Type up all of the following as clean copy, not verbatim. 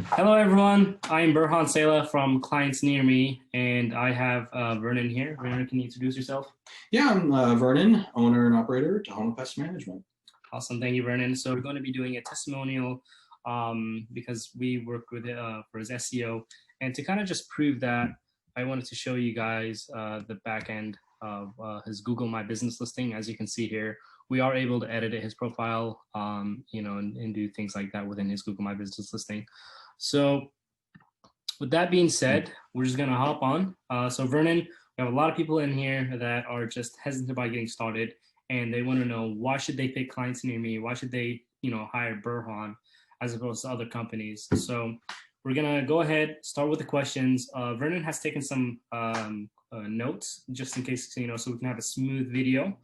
Hello, everyone. I'm Burhan Sela from Clients Near Me, and I have Vernon here. Vernon, can you introduce yourself? Yeah, I'm Vernon, owner and operator, Tahoma Pest Management. Awesome. Thank you, Vernon. So we're going to be doing a testimonial because we work with for his SEO. And to kind of just prove that, I wanted to show you guys the back end of his Google My Business listing. As you can see here, we are able to edit his profile, and do things like that within his Google My Business listing. So with that being said, we're just going to hop on. So Vernon, we have a lot of people in here that are just hesitant about getting started, and they want to know, why should they pick Clients Near Me? Why should they, hire Burhan as opposed to other companies? So we're going to go ahead, start with the questions. Vernon has taken some notes just in case, so we can have a smooth video.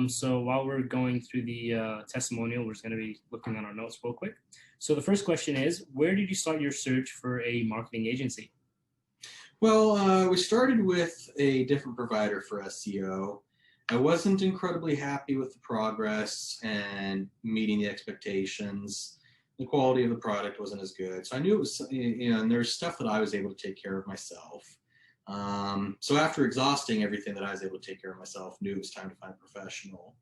So while we're going through the testimonial, we're just going to be looking at our notes real quick. So the first question is, where did you start your search for a marketing agency? Well, we started with a different provider for SEO. I wasn't incredibly happy with the progress and meeting the expectations. The quality of the product wasn't as good. So I knew it was, and there's stuff that I was able to take care of myself. So after exhausting everything that I was able to take care of myself, knew it was time to find a professional.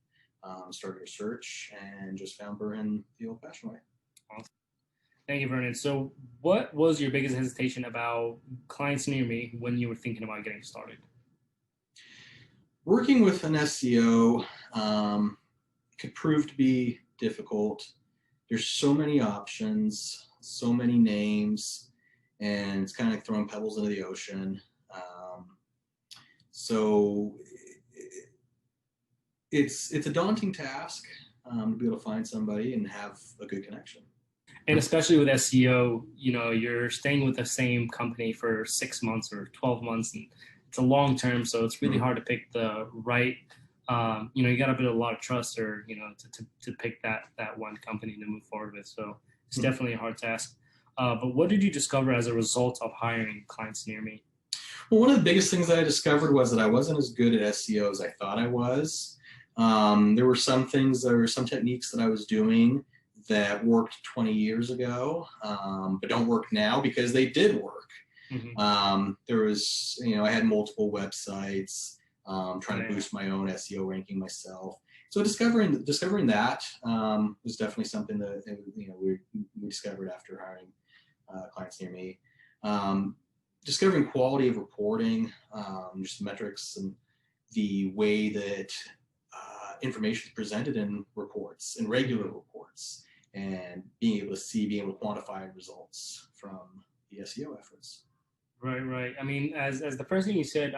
Started a search and just found Burhan the old-fashioned way. Awesome. Thank you, Vernon. So what was your biggest hesitation about Clients Near Me when you were thinking about getting started? Working with an SEO could prove to be difficult. There's so many options, so many names, and it's kind of like throwing pebbles into the ocean. So it's a daunting task to be able to find somebody and have a good connection. And especially with SEO, you're staying with the same company for 6 months or 12 months, and it's a long term, so it's really hard to pick the right. You got to build a lot of trust, or to pick that one company to move forward with. So it's definitely a hard task. But what did you discover as a result of hiring Clients Near Me? Well, one of the biggest things that I discovered was that I wasn't as good at SEO as I thought I was. There were some techniques that I was doing that worked 20 years ago, but don't work now because they did work. There was, I had multiple websites, trying to boost my own SEO ranking myself. So discovering that was definitely something that we discovered after hiring Clients Near Me. Discovering quality of reporting, just metrics and the way that information is presented in reports, in regular reports, and being able to quantify results from the SEO efforts. Right. I mean, as the first thing you said,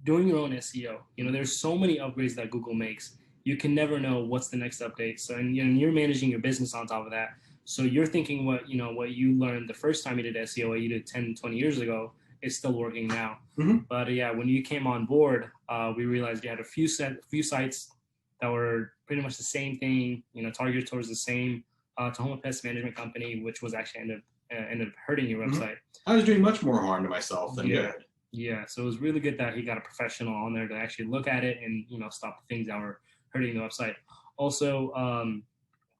doing your own SEO, there's so many upgrades that Google makes. You can never know what's the next update. So, and you're managing your business on top of that. So you're thinking what you learned the first time you did SEO, what you did 10, 20 years ago, is still working now. But yeah, when you came on board, we realized you had a few sites that were pretty much the same thing, targeted towards the same Tahoma Pest Management Company, which was actually ended up hurting your website. I was doing much more harm to myself than good. Yeah, so it was really good that he got a professional on there to actually look at it and stop the things that were hurting the website. Also,